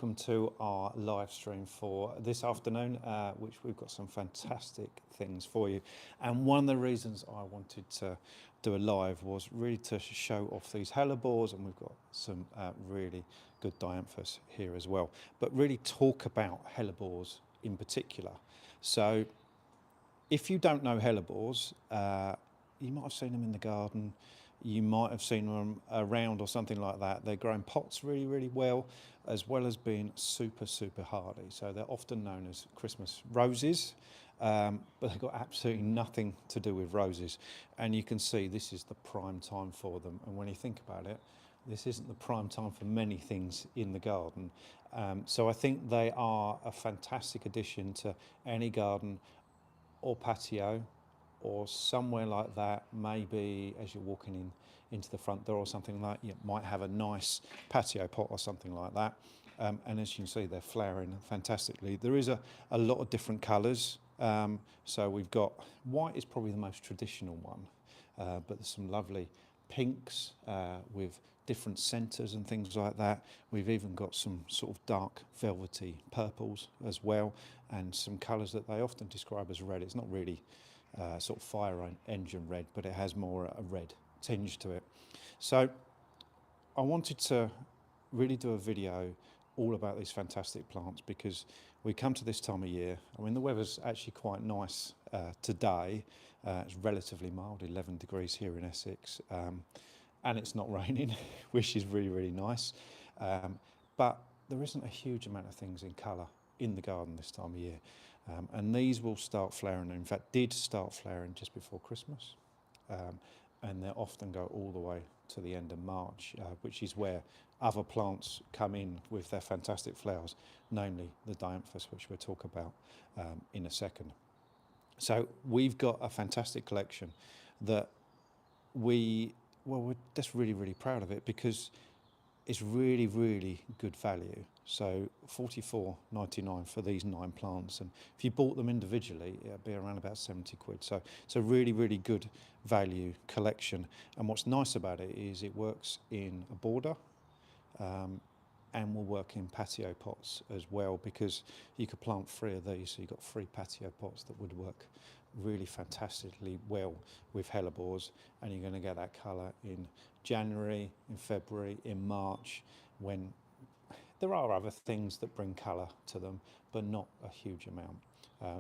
welcome to our live stream for this afternoon, which we've got some fantastic things for you. And one of the reasons I wanted to do a live was really to show off these Hellebores, and we've got some really good Dianthus here as well, but really talk about Hellebores in particular. So if you don't know Hellebores, you might have seen them in the garden, you might have seen them around or something like that. They grow in pots really well as being super hardy. So they're often known as Christmas roses, but they've got absolutely nothing to do with roses. And you can see this is the prime time for them. And when you think about it, this isn't the prime time for many things in the garden. So I think they are a fantastic addition to any garden or patio, or somewhere like that, maybe as you're walking into the front door or something like that, you might have a nice patio pot or something like that. And as you can see, they're flowering fantastically. There is a lot of different colours. So we've got, white is probably the most traditional one, but there's some lovely pinks with different centres and things like that. We've even got some sort of dark velvety purples as well, and some colours that they often describe as red. It's not really sort of fire engine red, but it has more a red tinge to it. So I wanted to really do a video all about these fantastic plants, because we come to this time of year. I mean, the weather's actually quite nice today. It's relatively mild, 11 degrees here in Essex, and it's not raining, which is really nice. But there isn't a huge amount of things in colour in the garden this time of year. And these will start flowering, in fact did start flowering just before Christmas, and they often go all the way to the end of March, which is where other plants come in with their fantastic flowers, namely the Dianthus, which we'll talk about in a second. So we've got a fantastic collection that we're just really proud of it, because it's really good value. So $44.99 for these 9 plants, and if you bought them individually, it'd be around about 70 quid. So it's a really good value collection. And what's nice about it is it works in a border, and will work in patio pots as well, because you could plant 3 of these, so you've got 3 patio pots that would work really fantastically well with Hellebores. And you're going to get that colour in January, in February, in March, when there are other things that bring colour to them, but not a huge amount.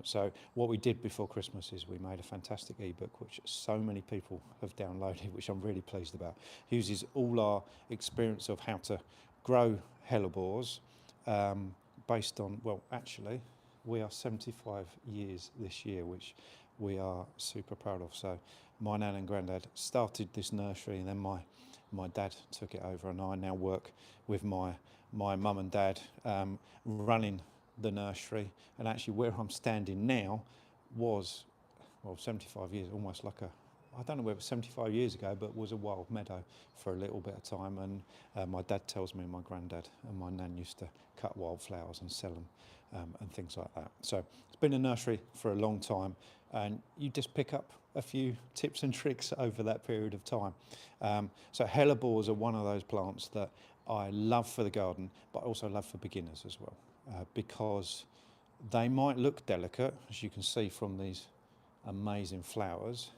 So what we did before Christmas is we made a fantastic ebook, which so many people have downloaded, which I'm really pleased about. It uses all our experience of how to grow Hellebores, based on, well, actually, we are 75 years this year, which we are super proud of. So my nan and granddad started this nursery, and then my dad took it over, and I now work with my mum and dad running the nursery. And actually where I'm standing now was, well, 75 years, almost like a, I don't know whether it was 75 years ago, but was a wild meadow for a little bit of time. And my dad tells me my granddad and my nan used to cut wildflowers and sell them, and things like that. So it's been a nursery for a long time, and you just pick up a few tips and tricks over that period of time. So Hellebores are one of those plants that I love for the garden, but I also love for beginners as well, because they might look delicate, as you can see from these amazing flowers,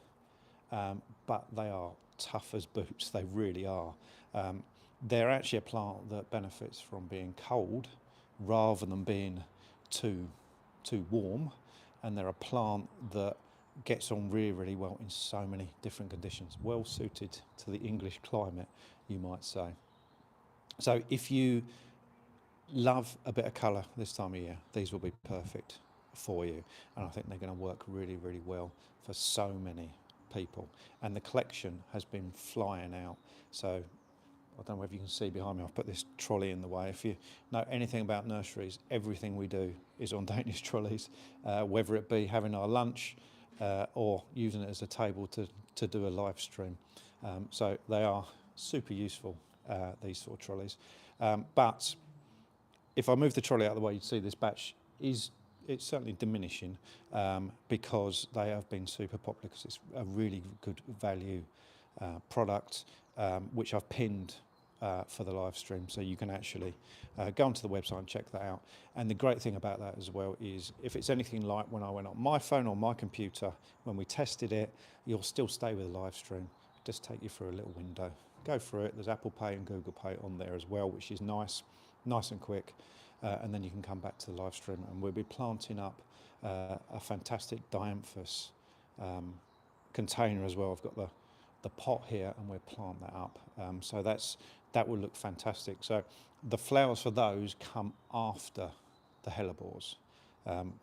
but they are tough as boots. They really are. They're actually a plant that benefits from being cold rather than being too warm, and they're a plant that gets on really well in so many different conditions, well suited to the English climate, you might say. So if you love a bit of colour this time of year, these will be perfect for you, and I think they're going to work really well for so many people. And the collection has been flying out. So I don't know if you can see behind me, I've put this trolley in the way. If you know anything about nurseries, everything we do is on Danish trolleys, whether it be having our lunch or using it as a table to do a live stream. So they are super useful, these sort of trolleys. But if I move the trolley out of the way, you'd see this batch it's certainly diminishing, because they have been super popular, because it's a really good value product, which I've pinned for the live stream, so you can actually go onto the website and check that out. And the great thing about that as well is if it's anything like when I went on my phone or my computer, when we tested it, you'll still stay with the live stream. Just take you through a little window, go through it. There's Apple Pay and Google Pay on there as well, which is nice and quick. And then you can come back to the live stream, and we'll be planting up a fantastic Dianthus container as well. I've got the pot here, and we'll plant that up. So that will look fantastic. So the flowers for those come after the Hellebores,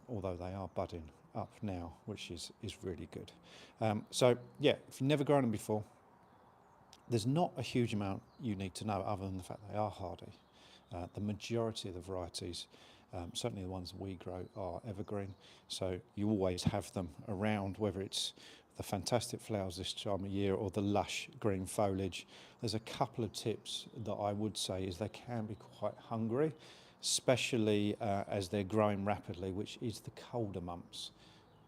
although they are budding up now, which is really good. So yeah, if you've never grown them before, there's not a huge amount you need to know other than the fact they are hardy. The majority of the varieties, certainly the ones we grow, are evergreen, so you always have them around, whether it's the fantastic flowers this time of year or the lush green foliage. There's a couple of tips that I would say is they can be quite hungry, especially as they're growing rapidly, which is the colder months.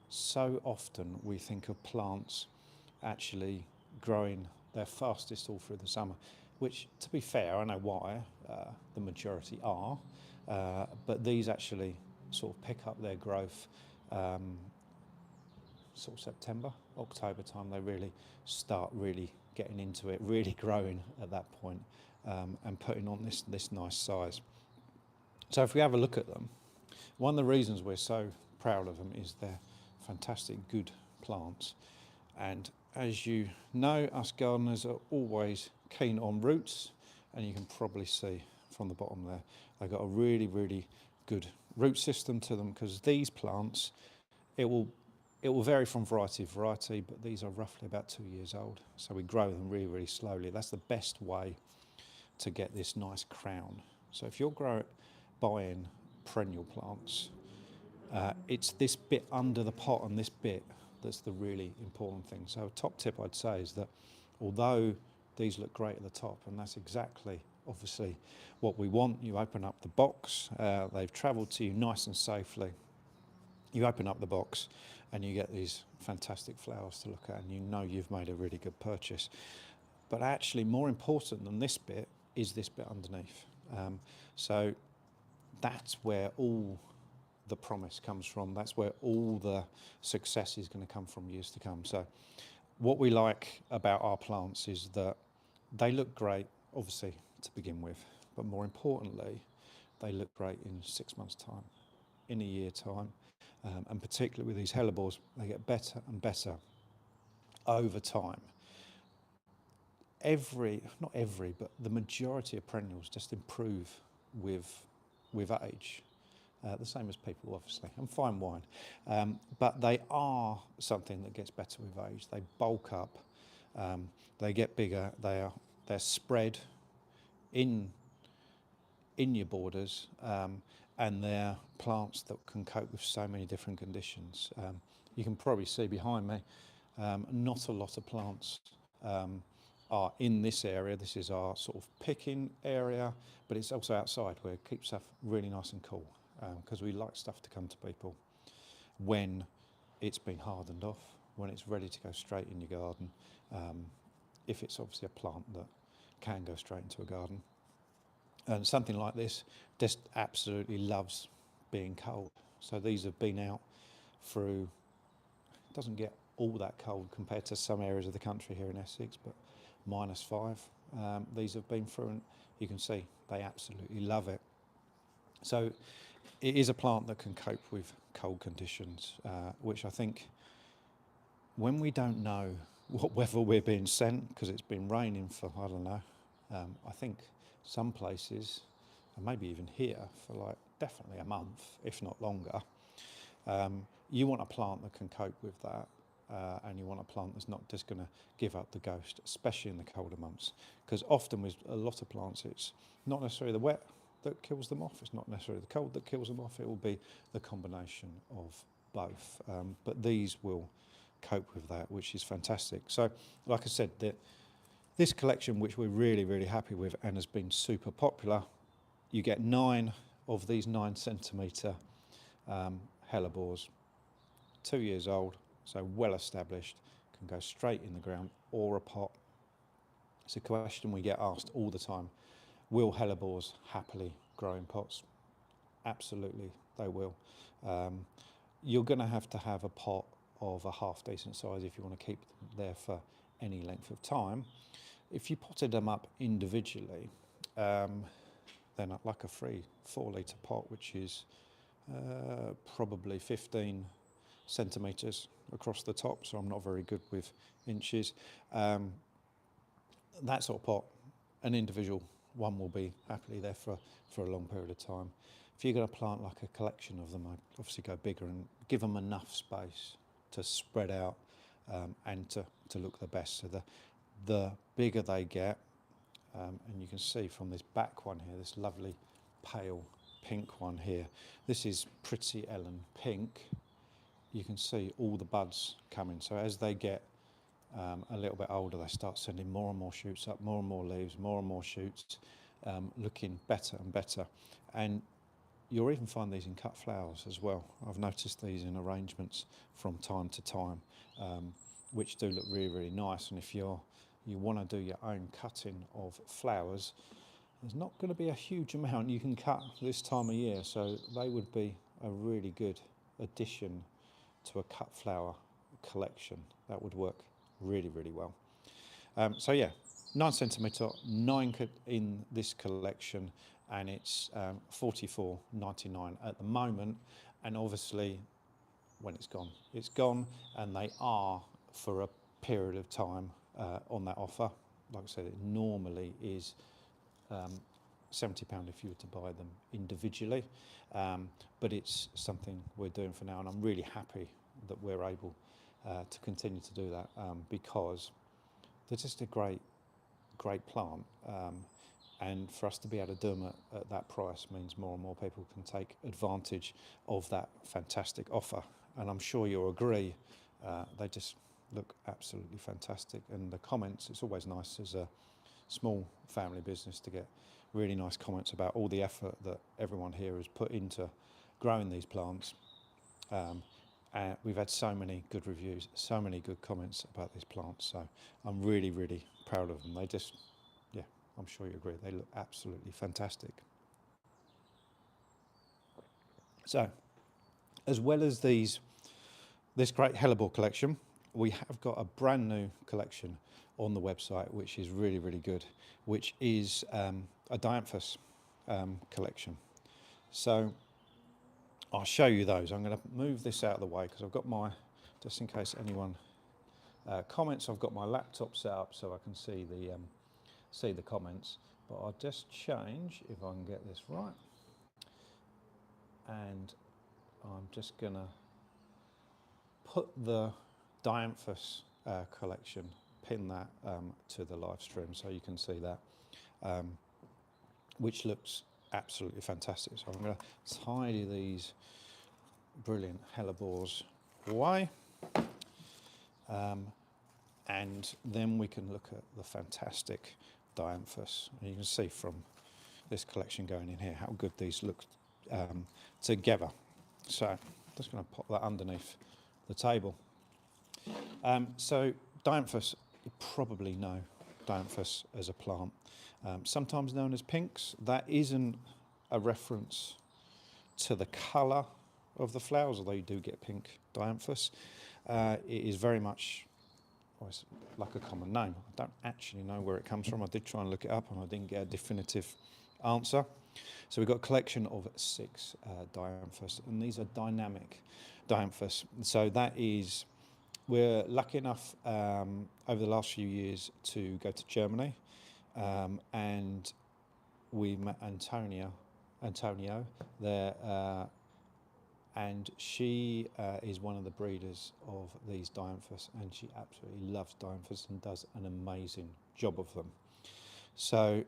So often we think of plants actually growing their fastest all through the summer, which, to be fair, I know why, the majority are, but these actually sort of pick up their growth sort of September, October time. They really start really getting into it, really growing at that point, and putting on this nice size. So if we have a look at them, one of the reasons we're so proud of them is they're fantastic, good plants. And as you know, us gardeners are always keen on roots, and you can probably see from the bottom there, they've got a really, really good root system to them, because these plants, it will vary from variety to variety, but these are roughly about 2 years old. So we grow them really, really slowly. That's the best way to get this nice crown. So if you're buying perennial plants, it's this bit under the pot and this bit that's the really important thing. So a top tip I'd say is that although these look great at the top, and that's exactly obviously what we want, you open up the box, they've travelled to you nice and safely. You open up the box and you get these fantastic flowers to look at, and you know you've made a really good purchase. But actually more important than this bit is this bit underneath. So that's where all the promise comes from. That's where all the success is going to come from years to come. So what we like about our plants is that they look great, obviously, to begin with, but more importantly, they look great in 6 months' time, in a year time, and particularly with these Hellebores, they get better and better over time. Not every, but the majority of perennials just improve with age. The same as people, obviously, and fine wine. But they are something that gets better with age. They bulk up, they get bigger, they're spread in your borders, and they're plants that can cope with so many different conditions. You can probably see behind me, not a lot of plants are in this area. This is our sort of picking area, but it's also outside where it keeps stuff really nice and cool, because we like stuff to come to people when it's been hardened off, when it's ready to go straight in your garden, if it's obviously a plant that can go straight into a garden. And something like this just absolutely loves being cold. So these have been out through, it doesn't get all that cold compared to some areas of the country here in Essex, but -5. These have been through, and you can see they absolutely love it. So it is a plant that can cope with cold conditions, which I think when we don't know what weather we're being sent, because it's been raining for, I don't know, I think some places, and maybe even here, for like definitely a month, if not longer, you want a plant that can cope with that. And you want a plant that's not just going to give up the ghost, especially in the colder months. Because often with a lot of plants, it's not necessarily the wet that kills them off, it's not necessarily the cold that kills them off, it will be the combination of both. But these will cope with that, which is fantastic. So, like I said, this collection, which we're really, really happy with and has been super popular, you get 9 of these 9 centimetre Hellebores, 2 years old, so well established, can go straight in the ground or a pot. It's a question we get asked all the time. Will hellebores happily grow in pots? Absolutely, they will. You're going to have a pot of a half decent size if you want to keep them there for any length of time. If you potted them up individually, then like a 4 litre pot, which is probably 15 centimetres across the top, so I'm not very good with inches. That sort of pot, an individual one will be happily there for a long period of time. If you're going to plant like a collection of them, I'd obviously go bigger and give them enough space to spread out and to look the best. So the bigger they get, and you can see from this back one here, this lovely pale pink one here, this is Pretty Ellen pink. You can see all the buds coming. So as they get a little bit older, they start sending more and more shoots up, more and more leaves, more and more shoots, looking better and better. And you'll even find these in cut flowers as well. I've noticed these in arrangements from time to time, which do look really, really nice. And if you want to do your own cutting of flowers, there's not going to be a huge amount you can cut this time of year, so they would be a really good addition to a cut flower collection. That would work really, really well. So yeah, 9 centimetre, 9 in this collection, and it's $44.99 at the moment. And obviously, when it's gone, and they are for a period of time on that offer. Like I said, it normally is £70 if you were to buy them individually, but it's something we're doing for now, and I'm really happy that we're able to continue to do that because they're just a great plant, and for us to be able to do them at that price means more and more people can take advantage of that fantastic offer. And I'm sure you'll agree, they just look absolutely fantastic. And the comments, it's always nice as a small family business to get really nice comments about all the effort that everyone here has put into growing these plants. We've had so many good reviews, so many good comments about these plants, so I'm really, really proud of them. They just, yeah, I'm sure you agree, they look absolutely fantastic. So, as well as this great Hellebore collection, we have got a brand new collection on the website, which is really, really good, which is a Dianthus collection. So I'll show you those. I'm going to move this out of the way because I've got just in case anyone comments, I've got my laptop set up so I can see the comments. But I'll just change, if I can get this right, and I'm just going to put the Dianthus collection, pin that to the live stream so you can see that, which looks absolutely fantastic. So I'm going to tidy these brilliant Hellebores away, and then we can look at the fantastic Dianthus. And you can see from this collection going in here how good these look together. So I'm just going to pop that underneath the table. So Dianthus, you probably know Dianthus as a plant, sometimes known as pinks. That isn't a reference to the colour of the flowers, although you do get pink Dianthus. It is very much, well, it's like a common name. I don't actually know where it comes from. I did try and look it up and I didn't get a definitive answer. So we've got a collection of 6 Dianthus, and these are dynamic Dianthus. So that is, we're lucky enough over the last few years to go to Germany, and we met Antonio there, and she is one of the breeders of these Dianthus, and she absolutely loves Dianthus and does an amazing job of them. So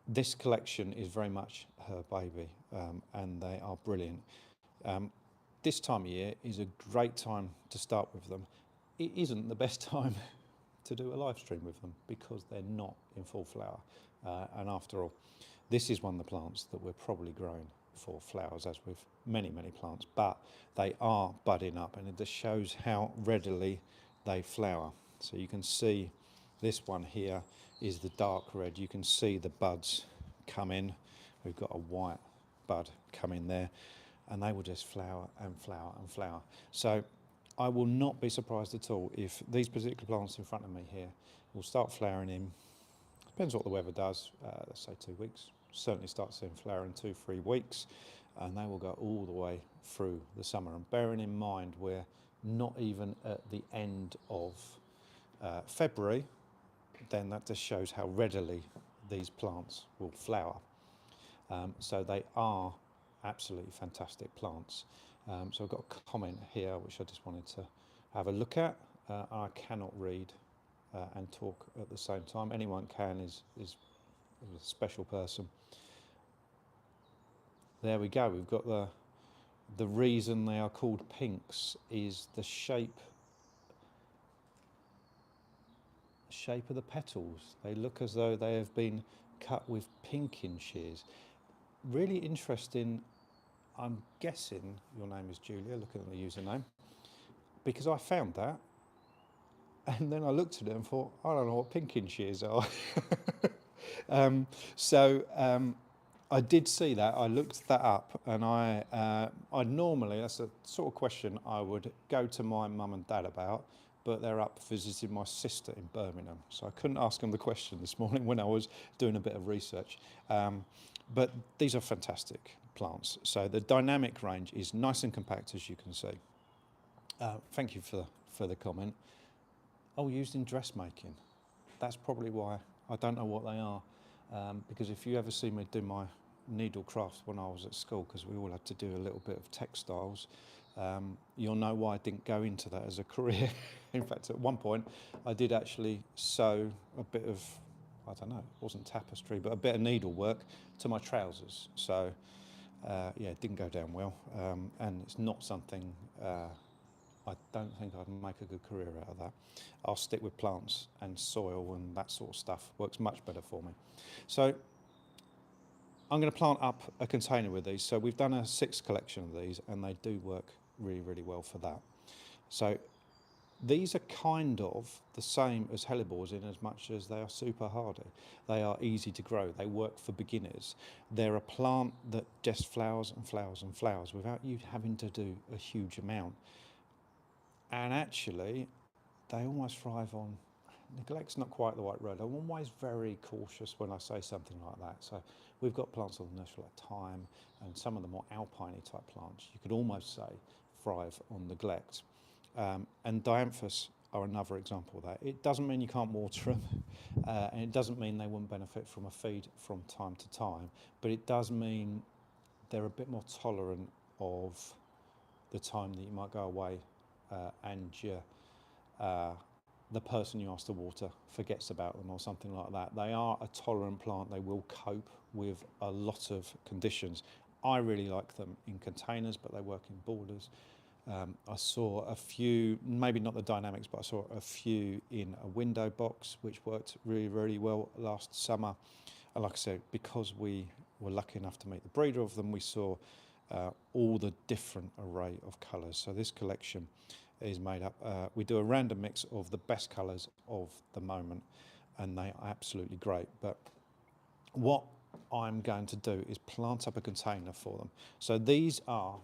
this collection is very much her baby, and they are brilliant. This time of year is a great time to start with them. It isn't the best time to do a live stream with them because they're not in full flower. And after all, this is one of the plants that we're probably growing for flowers, as with many, many plants, but they are budding up, and it just shows how readily they flower. So you can see This one here is the dark red. You can see the buds come in. We've got a white bud come in there, and they will just flower and flower and flower. So I will not be surprised at all if these particular plants in front of me here will start flowering in, depends what the weather does, let's say 2 weeks. Certainly start seeing flower in 2-3 weeks, and they will go all the way through the summer. And bearing in mind we're not even at the end of February, then that just shows how readily these plants will flower. So they are absolutely fantastic plants. So I've got a comment here which I just wanted to have a look at. I cannot read and talk at the same time. Anyone can is a special person. There we go. We've got the reason they are called pinks is the shape of the petals. They look as though they have been cut with pinking shears. Really interesting. I'm guessing your name is Julia, looking at the username, because I found that and then I looked at it and thought, I don't know what pinking shears are. I did see that. I looked that up, and I normally, that's a sort of question I would go to my mum and dad about, but they're up visiting my sister in Birmingham, so I couldn't ask them the question this morning when I was doing a bit of research. But these are fantastic plants. So the dynamic range is nice and compact, as you can see. Thank you for the comment. Oh, used in dressmaking. That's probably why. I don't know what they are, because if you ever see me do my needle crafts when I was at school, because we all had to do a little bit of textiles, you'll know why I didn't go into that as a career. In fact, at one point, I did actually sew a bit of, I don't know, it wasn't tapestry, but a bit of needlework to my trousers. So, yeah, it didn't go down well, and it's not something I don't think I'd make a good career out of that. I'll stick with plants and soil, and that sort of stuff works much better for me. So I'm going to plant up a container with these. So we've done a 6 collection of these, and they do work really, really well for that. So these are kind of the same as Hellebores in as much as they are super hardy. They are easy to grow. They work for beginners. They're a plant that just flowers and flowers and flowers without you having to do a huge amount. And actually, they almost thrive on, neglect's not quite the right word. I'm always very cautious when I say something like that. So we've got plants on the nursery like thyme and some of the more alpine type plants. You could almost say thrive on neglect. And Dianthus are another example of that. It doesn't mean you can't water them, and it doesn't mean they wouldn't benefit from a feed from time to time, but it does mean they're a bit more tolerant of the time that you might go away and the person you ask to water forgets about them or something like that. They are a tolerant plant. They will cope with a lot of conditions. I really like them in containers, but they work in borders. I saw a few, maybe not the dynamics, but I saw a few in a window box, which worked really, really well last summer. And like I said, because we were lucky enough to meet the breeder of them, we saw all the different array of colours. So this collection is made up, we do a random mix of the best colours of the moment, and they are absolutely great. But what I'm going to do is plant up a container for them. So these are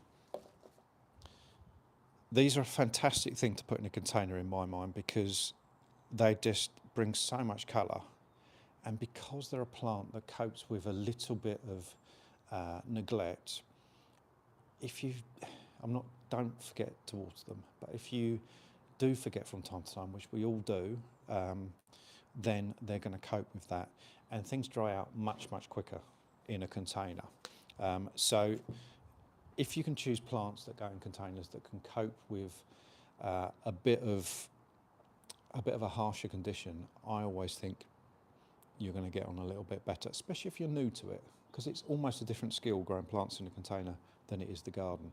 a fantastic thing to put in a container in my mind, because they just bring so much colour, and because they're a plant that copes with a little bit of neglect, don't forget to water them. But if you do forget from time to time, which we all do, then they're going to cope with that, and things dry out much, much quicker in a container. So if you can choose plants that go in containers that can cope with a bit of a harsher condition, I always think you're going to get on a little bit better, especially if you're new to it, because it's almost a different skill growing plants in a container than it is the garden.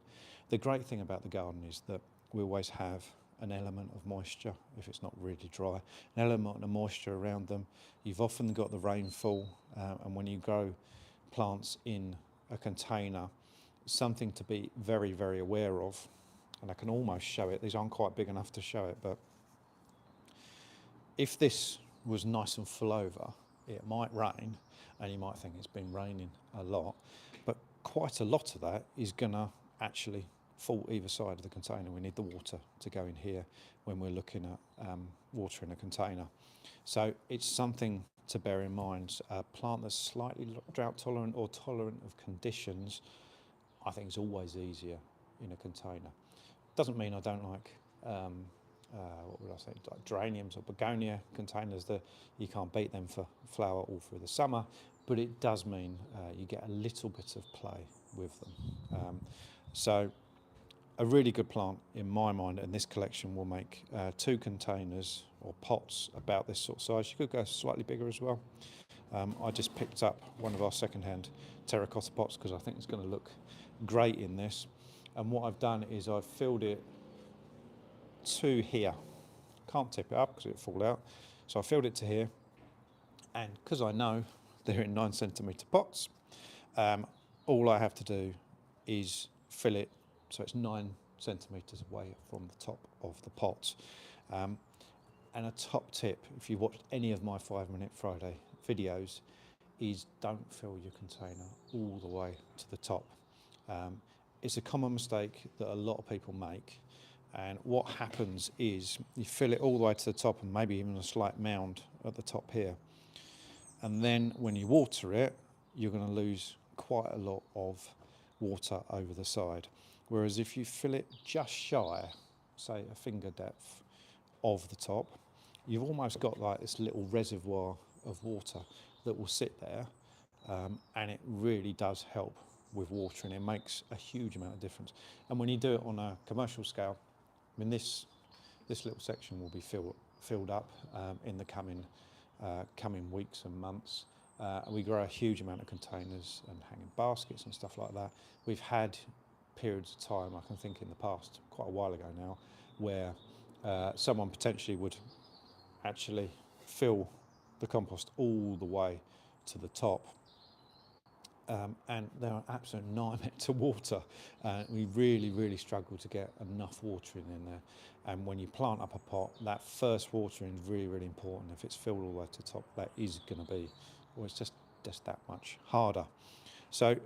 The great thing about the garden is that we always have an element of moisture if it's not really dry, an element of moisture around them. You've often got the rainfall, and when you grow plants in a container, something to be very, very aware of, and I can almost show it. These aren't quite big enough to show it, but if this was nice and full over, it might rain, and you might think it's been raining a lot, but quite a lot of that is going to actually fall either side of the container. We need the water to go in here when we're looking at water in a container. So it's something to bear in mind. A plant that's slightly drought tolerant or tolerant of conditions, I think is always easier in a container. Doesn't mean I don't like what would I say, like geraniums or begonia containers, that you can't beat them for flower all through the summer, but it does mean you get a little bit of play with them. So a really good plant in my mind, and this collection will make 2 containers or pots about this sort of size. You could go slightly bigger as well. I just picked up one of our second-hand terracotta pots because I think it's going to look great in this. And what I've done is I've filled it to here. Can't tip it up because it'll fall out. So I filled it to here, and because I know they're in 9cm pots, all I have to do is fill it so it's 9cm away from the top of the pot. And a top tip, if you've watched any of my 5 Minute Friday videos, is don't fill your container all the way to the top. It's a common mistake that a lot of people make, and what happens is you fill it all the way to the top and maybe even a slight mound at the top here, and then when you water it, you're going to lose quite a lot of water over the side. Whereas if you fill it just shy, say a finger depth of the top, you've almost got like this little reservoir of water that will sit there, and it really does help with watering. It makes a huge amount of difference. And when you do it on a commercial scale, I mean, this little section will be filled up in the coming weeks and months. We grow a huge amount of containers and hanging baskets and stuff like that. We've had periods of time, I can think in the past, quite a while ago now, where someone potentially would actually fill the compost all the way to the top, and they're an absolute nightmare to water. We really struggle to get enough watering in there, and when you plant up a pot, that first watering is really important. If it's filled all the way to the top, that is going to be, well, it's just that much harder. So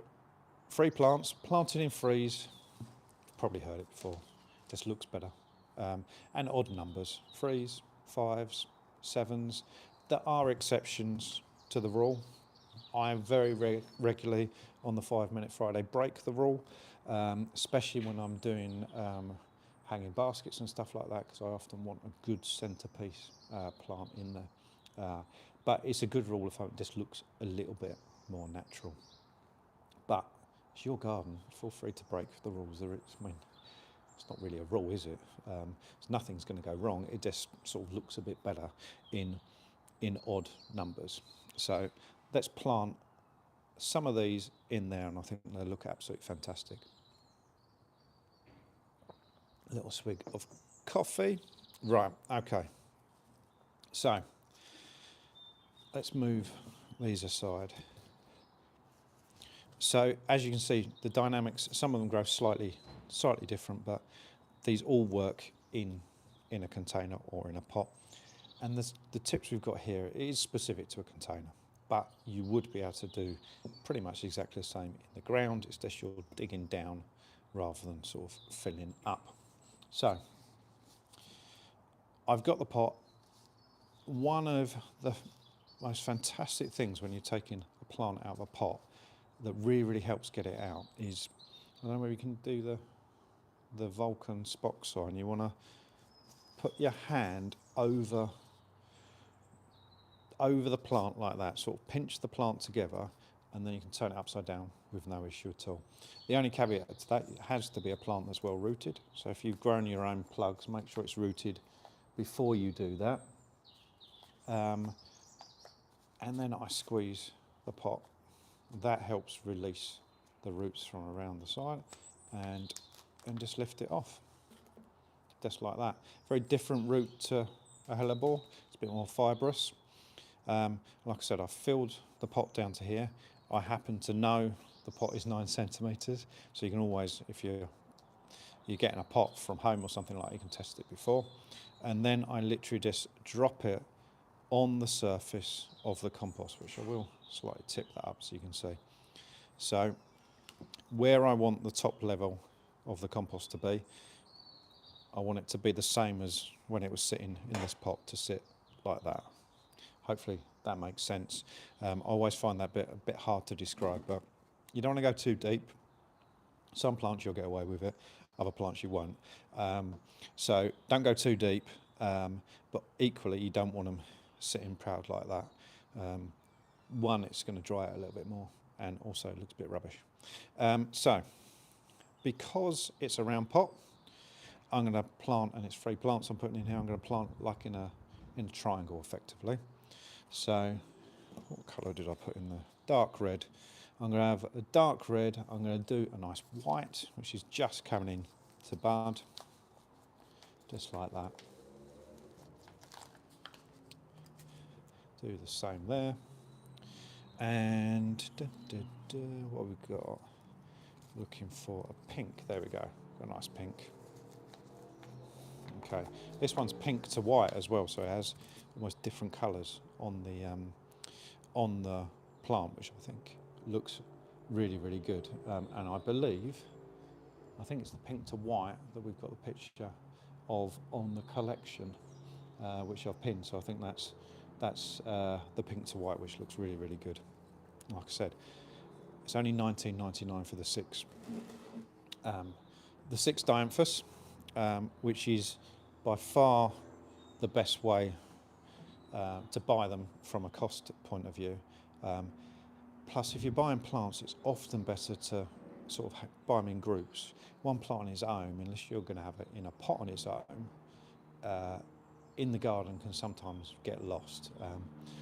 free plants, planted in freeze, you've probably heard it before, just looks better. And odd numbers, 3s, 5s, 7s. There are exceptions to the rule. I very regularly on the 5 Minute Friday break the rule, especially when I'm doing hanging baskets and stuff like that, because I often want a good centerpiece plant in there. But it's a good rule if it just looks a little bit more natural. But it's your garden, feel free to break the rules. I mean, it's not really a rule, is it? Nothing's going to go wrong. It just sort of looks a bit better in odd numbers. So let's plant some of these in there, and I think they look absolutely fantastic. A little swig of coffee. Right, okay. So let's move these aside. So as you can see, the dynamics, some of them grow slightly different, but these all work in a container or in a pot. And the tips we've got here is specific to a container, but you would be able to do pretty much exactly the same in the ground. It's just you're digging down rather than sort of filling up. So I've got the pot. One of the most fantastic things when you're taking a plant out of a pot that really helps get it out is, I don't know whether you can do the Vulcan Spock sign. You want to put your hand over the plant like that, sort of pinch the plant together, and then you can turn it upside down with no issue at all. The only caveat to that, it has to be a plant that's well rooted. So if you've grown your own plugs, make sure it's rooted before you do that. And then I squeeze the pot. That helps release the roots from around the side, and just lift it off, just like that. Very different root to a Hellebore. It's a bit more fibrous. Like I said, I've filled the pot down to here. I happen to know the pot is 9 centimetres, so you can always, if you're getting a pot from home or something like that, you can test it before. And then I literally just drop it on the surface of the compost, which I will slightly tip that up so you can see. So where I want the top level of the compost to be, I want it to be the same as when it was sitting in this pot, to sit like that. Hopefully that makes sense. I always find that a bit hard to describe, but you don't want to go too deep. Some plants you'll get away with it, other plants you won't. So don't go too deep, but equally you don't want them sitting proud like that. One, it's going to dry out a little bit more, and also it looks a bit rubbish. So because it's a round pot, I'm going to plant, and it's 3 plants I'm putting in here. I'm going to plant like in a triangle effectively. So what colour did I put in there? Dark red. I'm going to have a dark red. I'm going to do a nice white, which is just coming in to bud, just like that. Do the same there. And what have we got? Looking for a pink. There we go. Got a nice pink. Okay, this one's pink to white as well, so it has almost different colours on the plant, which I think looks really, really good. And I think it's the pink to white that we've got the picture of on the collection, which I've pinned. So I think that's the pink to white, which looks really, really good. Like I said, it's only $19.99 for the 6. The 6 Dianthus, which is by far the best way to buy them from a cost point of view. Plus, if you're buying plants, it's often better to sort of buy them in groups. One plant on its own, unless you're going to have it in a pot on its own, in the garden can sometimes get lost.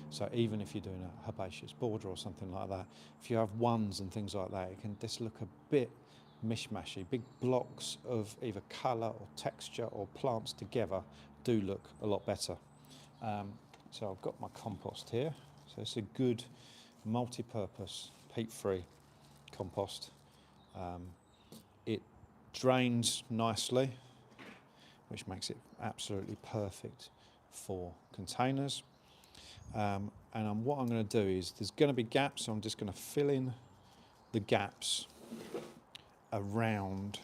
So even if you're doing a herbaceous border or something like that, if you have ones and things like that, it can just look a bit mishmashy. Big blocks of either colour or texture or plants together do look a lot better. So I've got my compost here. So it's a good multi-purpose peat-free compost. It drains nicely, which makes it absolutely perfect for containers. And what I'm going to do is, there's going to be gaps, so I'm just going to fill in the gaps around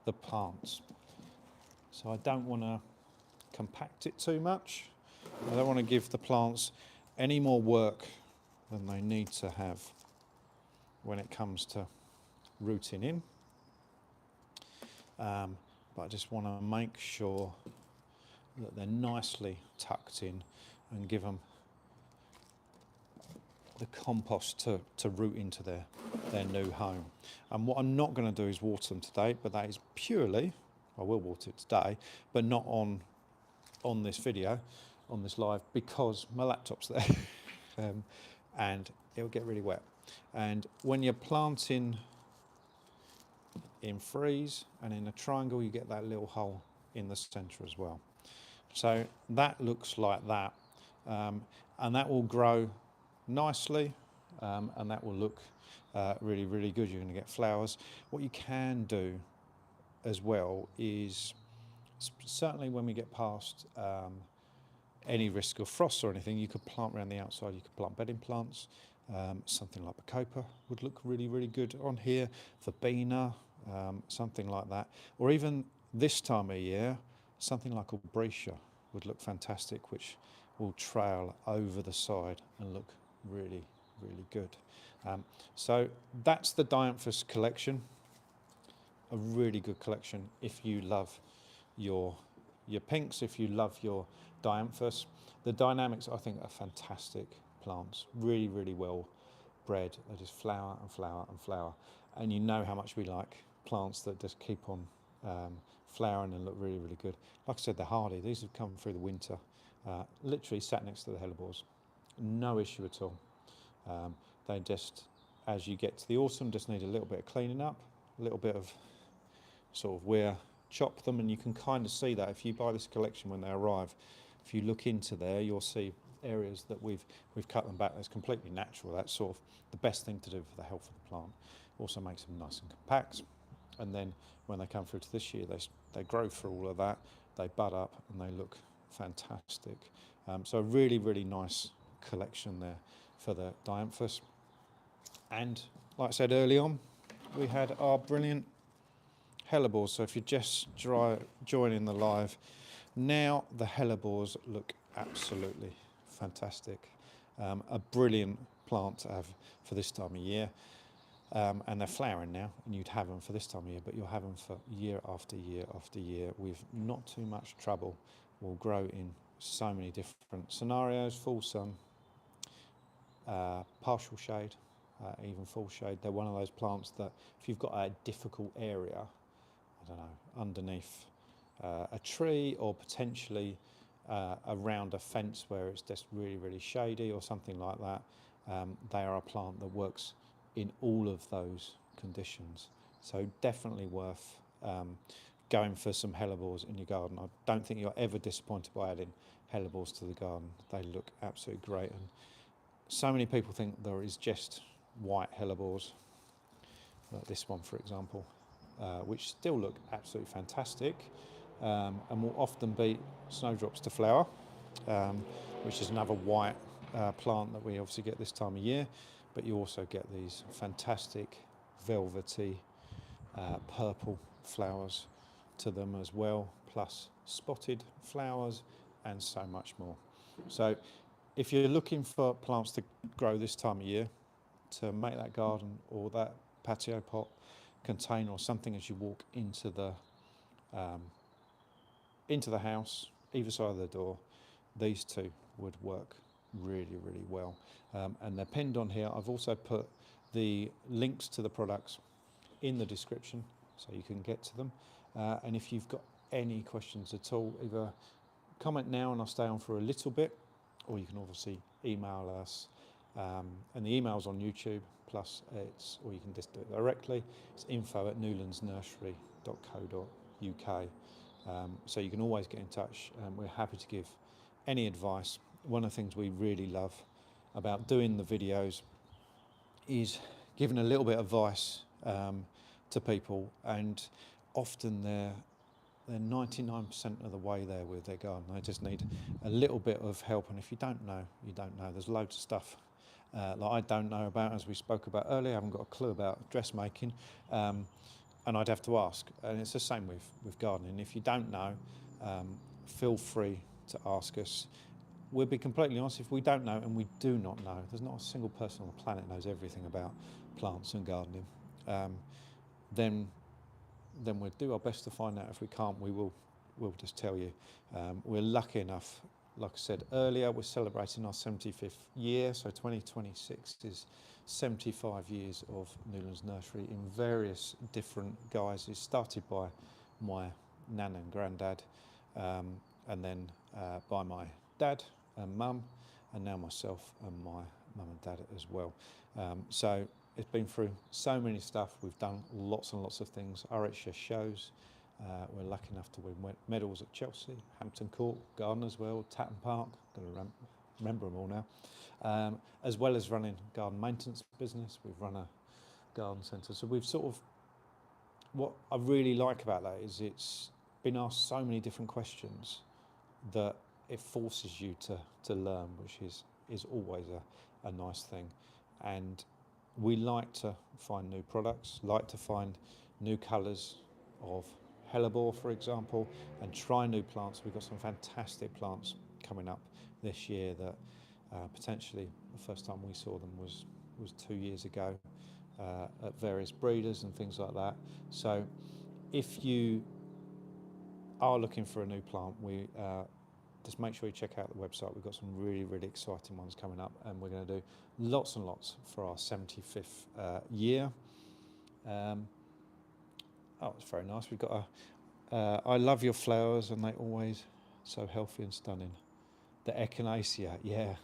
the plants. So I don't want to compact it too much. I don't want to give the plants any more work than they need to have when it comes to rooting in. But I just want to make sure that they're nicely tucked in and give them the compost to root into their new home. And what I'm not going to do is water them today, but that is purely, I will water it today, but not on this video, on this live, because my laptop's there and it'll get really wet. And when you're planting in threes and in a triangle, you get that little hole in the centre as well. So that looks like that, and that will grow nicely, and that will look really, really good. You're going to get flowers. What you can do as well is, certainly when we get past any risk of frost or anything, you could plant around the outside. You could plant bedding plants. Something like Bacopa would look really, really good on here. Verbena, something like that. Or even this time of year, something like Albrecia would look fantastic, which will trail over the side and look really, really good. So that's the Dianthus collection. A really good collection if you love your pinks, if you love your Dianthus. The dynamics, I think, are fantastic plants. Really, really well bred. They just flower and flower and flower. And you know how much we like plants that just keep on flowering and look really, really good. Like I said, they're hardy. These have come through the winter. Literally sat next to the Hellebores. No issue at all. They just, as you get to the autumn, just need a little bit of cleaning up, a little bit of sort of where chop them, and you can kind of see that if you buy this collection when they arrive. If you look into there, you'll see areas that we've cut them back. That's completely natural. That's sort of the best thing to do for the health of the plant. Also makes them nice and compact, and then when they come through to this year, they grow through all of that, they bud up, and they look fantastic. So a really, really nice collection there for the Dianthus. And like I said early on, we had our brilliant Hellebores. So if you're just joining the live, now the Hellebores look absolutely fantastic. A brilliant plant to have for this time of year. And they're flowering now, and you'd have them for this time of year, but you'll have them for year after year after year with not too much trouble. Will grow in so many different scenarios: full sun, partial shade, even full shade. They're one of those plants that if you've got a difficult area, I don't know, underneath a tree, or potentially around a fence where it's just really, really shady or something like that, they are a plant that works in all of those conditions. So definitely worth going for some Hellebores in your garden. I don't think you're ever disappointed by adding Hellebores to the garden. They look absolutely great, and so many people think there is just white Hellebores, like this one for example, which still look absolutely fantastic, and will often beat snowdrops to flower, which is another white plant that we obviously get this time of year. But you also get these fantastic velvety purple flowers to them as well, plus spotted flowers and so much more. So if you're looking for plants to grow this time of year, to make that garden or that patio pot container or something as you walk into the house, either side of the door, these two would work really, really well. And they're pinned on here. I've also put the links to the products in the description so you can get to them. And if you've got any questions at all, either comment now and I'll stay on for a little bit, or you can obviously email us. And the email's on YouTube, plus or you can just do it directly. It's info@newlandsnursery.co.uk. So you can always get in touch, and we're happy to give any advice. One of the things we really love about doing the videos is giving a little bit of advice to people, and often they're 99% of the way there with their garden. They just need a little bit of help, and if you don't know, you don't know. There's loads of stuff that I don't know about, as we spoke about earlier. I haven't got a clue about dressmaking, and I'd have to ask. And it's the same with gardening. If you don't know, feel free to ask us. We'll be completely honest, if we don't know, and we do not know, there's not a single person on the planet knows everything about plants and gardening, then we'll do our best to find out. If we can't, we'll just tell you. We're lucky enough, like I said earlier, we're celebrating our 75th year, so 2026 is 75 years of Newlands Nursery in various different guises. Started by my nan and granddad, and then by my dad and mum, and now myself and my mum and dad as well. So it's been through so many stuff. We've done lots and lots of things. RHS shows. We're lucky enough to win medals at Chelsea, Hampton Court, Gardeners World, Tatton Park. I'm going to remember them all now. As well as running garden maintenance business, we've run a garden centre. So we've sort of, what I really like about that is it's been asked so many different questions that it forces you to learn, which is always a nice thing. And we like to find new products, like to find new colours of Hellebore, for example, and try new plants. We've got some fantastic plants coming up this year that potentially the first time we saw them was 2 years ago at various breeders and things like that. So if you are looking for a new plant, we just make sure you check out the website. We've got some really, really exciting ones coming up, and we're going to do lots and lots for our 75th year. Oh, it's very nice. We've got I love your flowers, and they're always so healthy and stunning. The echinacea, yeah,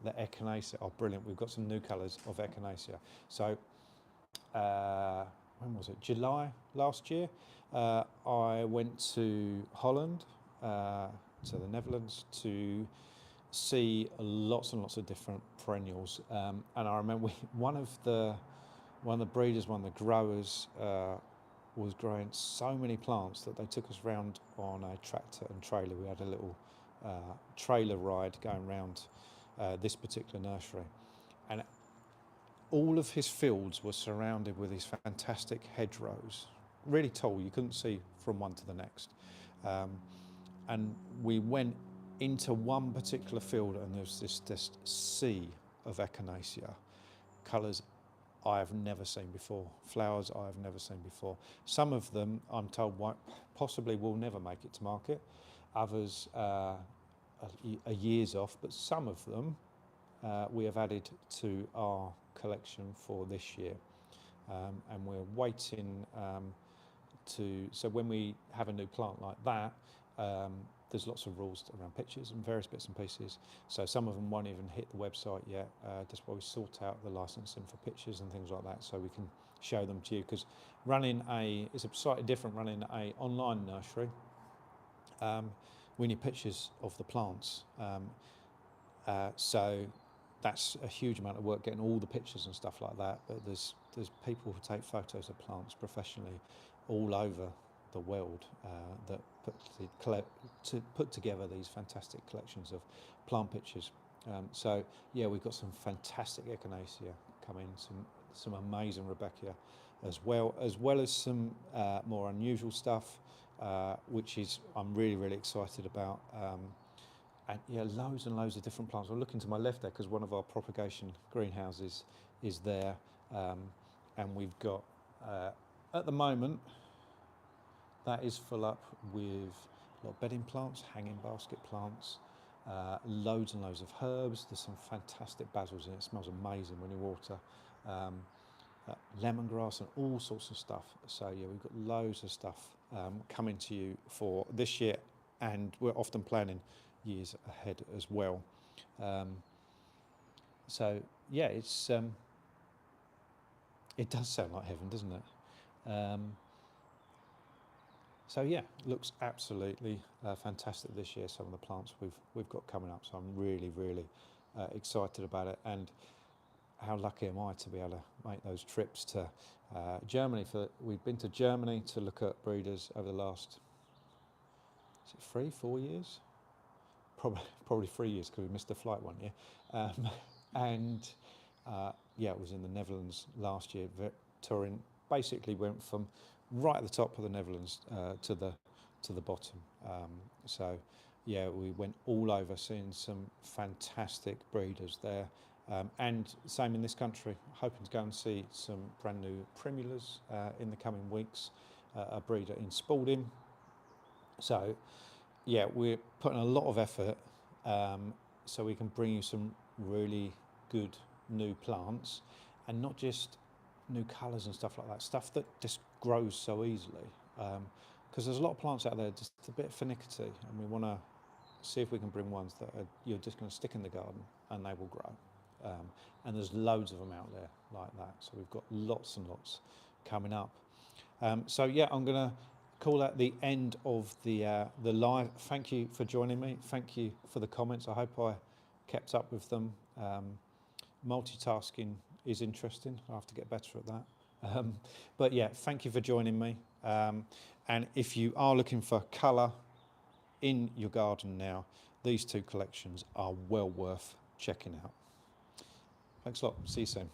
the echinacea are brilliant. We've got some new colours of echinacea. So when was it? July last year. I went to Holland, to the Netherlands, to see lots and lots of different perennials. And I remember one of the breeders, one of the growers, was growing so many plants that they took us round on a tractor and trailer. We had a little trailer ride going around this particular nursery, and all of his fields were surrounded with these fantastic hedgerows, really tall. You couldn't see from one to the next. And we went into one particular field, and there's this sea of echinacea, colours I have never seen before, flowers I have never seen before. Some of them, I'm told, possibly will never make it to market. Others are years off, but some of them we have added to our collection for this year. And we're waiting so when we have a new plant like that, there's lots of rules around pictures and various bits and pieces. So some of them won't even hit the website yet, just while we sort out the licensing for pictures and things like that, so we can show them to you. Because it's a slightly different running a online nursery. We need pictures of the plants. So that's a huge amount of work, getting all the pictures and stuff like that. But there's people who take photos of plants professionally all over the world that put together these fantastic collections of plant pictures. So yeah, we've got some fantastic echinacea coming, some amazing Rebecca, as well as some more unusual stuff, which I'm really excited about. And yeah, loads and loads of different plants. I'm looking to my left there because one of our propagation greenhouses is there, and we've got at the moment that is full up with a lot of bedding plants, hanging basket plants, loads and loads of herbs. There's some fantastic basils in it. It smells amazing when you water. Lemongrass and all sorts of stuff. So yeah, we've got loads of stuff coming to you for this year, and we're often planning years ahead as well. So yeah, it does sound like heaven, doesn't it? So yeah, looks absolutely fantastic this year. Some of the plants we've got coming up, so I'm really excited about it. And how lucky am I to be able to make those trips to Germany? We've been to Germany to look at breeders over the last, is it 3-4 years? Probably 3 years, because we missed a flight one year. And yeah, it was in the Netherlands last year. Touring basically went from right at the top of the Netherlands to the bottom. So yeah, we went all over, seeing some fantastic breeders there. And same in this country, hoping to go and see some brand new primulas in the coming weeks, a breeder in Spalding. So yeah, we're putting a lot of effort so we can bring you some really good new plants, and not just new colours and stuff like that, stuff that just grows so easily. Because there's a lot of plants out there just a bit finicky, and we want to see if we can bring ones that you're just going to stick in the garden and they will grow. And there's loads of them out there like that. So we've got lots and lots coming up. So yeah, I'm going to call that the end of the live. Thank you for joining me. Thank you for the comments. I hope I kept up with them. Multitasking is interesting. I have to get better at that. But yeah, thank you for joining me. And if you are looking for colour in your garden now, these two collections are well worth checking out. Thanks a lot. See you soon.